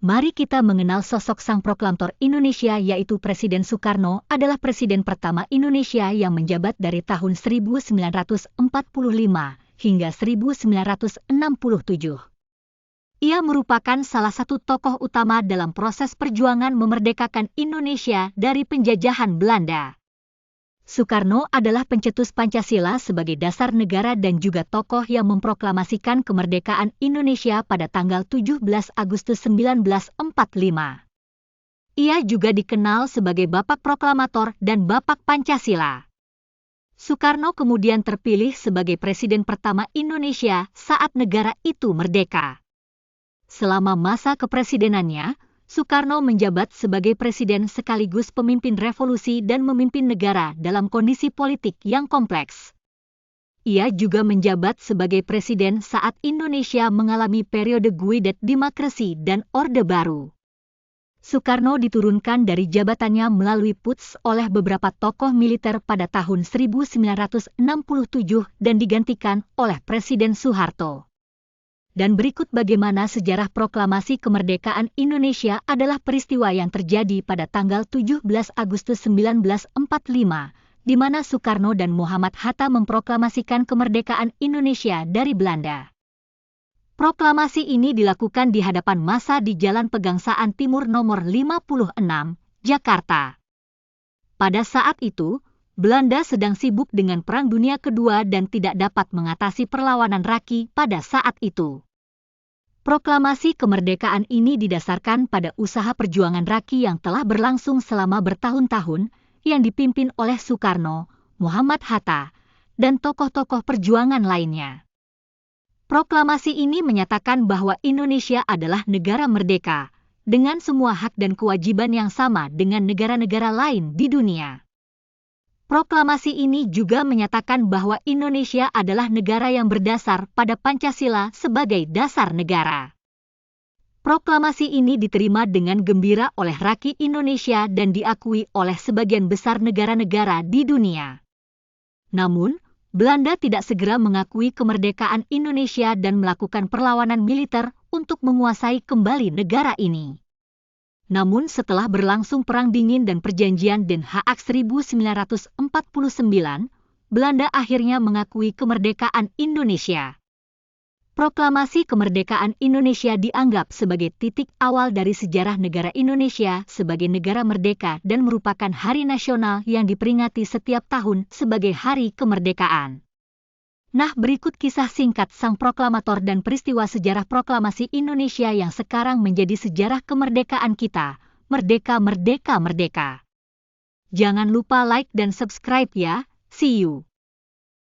Mari kita mengenal sosok sang proklamator Indonesia yaitu Presiden Soekarno adalah presiden pertama Indonesia yang menjabat dari tahun 1945 hingga 1967. Ia merupakan salah satu tokoh utama dalam proses perjuangan memerdekakan Indonesia dari penjajahan Belanda. Soekarno adalah pencetus Pancasila sebagai dasar negara dan juga tokoh yang memproklamasikan kemerdekaan Indonesia pada tanggal 17 Agustus 1945. Ia juga dikenal sebagai Bapak Proklamator dan Bapak Pancasila. Soekarno kemudian terpilih sebagai presiden pertama Indonesia saat negara itu merdeka. Selama masa kepresidenannya, Soekarno menjabat sebagai presiden sekaligus pemimpin revolusi dan memimpin negara dalam kondisi politik yang kompleks. Ia juga menjabat sebagai presiden saat Indonesia mengalami periode Guidet Demokrasi dan Orde Baru. Soekarno diturunkan dari jabatannya melalui puts oleh beberapa tokoh militer pada tahun 1967 dan digantikan oleh Presiden Soeharto. Dan berikut bagaimana sejarah proklamasi kemerdekaan Indonesia adalah peristiwa yang terjadi pada tanggal 17 Agustus 1945, di mana Soekarno dan Muhammad Hatta memproklamasikan kemerdekaan Indonesia dari Belanda. Proklamasi ini dilakukan di hadapan massa di Jalan Pegangsaan Timur nomor 56, Jakarta. Pada saat itu, Belanda sedang sibuk dengan Perang Dunia Kedua dan tidak dapat mengatasi perlawanan Raki pada saat itu. Proklamasi kemerdekaan ini didasarkan pada usaha perjuangan Raki yang telah berlangsung selama bertahun-tahun, yang dipimpin oleh Soekarno, Muhammad Hatta, dan tokoh-tokoh perjuangan lainnya. Proklamasi ini menyatakan bahwa Indonesia adalah negara merdeka, dengan semua hak dan kewajiban yang sama dengan negara-negara lain di dunia. Proklamasi ini juga menyatakan bahwa Indonesia adalah negara yang berdasar pada Pancasila sebagai dasar negara. Proklamasi ini diterima dengan gembira oleh rakyat Indonesia dan diakui oleh sebagian besar negara-negara di dunia. Namun, Belanda tidak segera mengakui kemerdekaan Indonesia dan melakukan perlawanan militer untuk menguasai kembali negara ini. Namun setelah berlangsung Perang Dingin dan Perjanjian Den Haag 1949, Belanda akhirnya mengakui kemerdekaan Indonesia. Proklamasi kemerdekaan Indonesia dianggap sebagai titik awal dari sejarah negara Indonesia sebagai negara merdeka dan merupakan hari nasional yang diperingati setiap tahun sebagai Hari Kemerdekaan. Nah, berikut kisah singkat sang proklamator dan peristiwa sejarah proklamasi Indonesia yang sekarang menjadi sejarah kemerdekaan kita. Merdeka, merdeka, merdeka. Jangan lupa like dan subscribe ya. See you.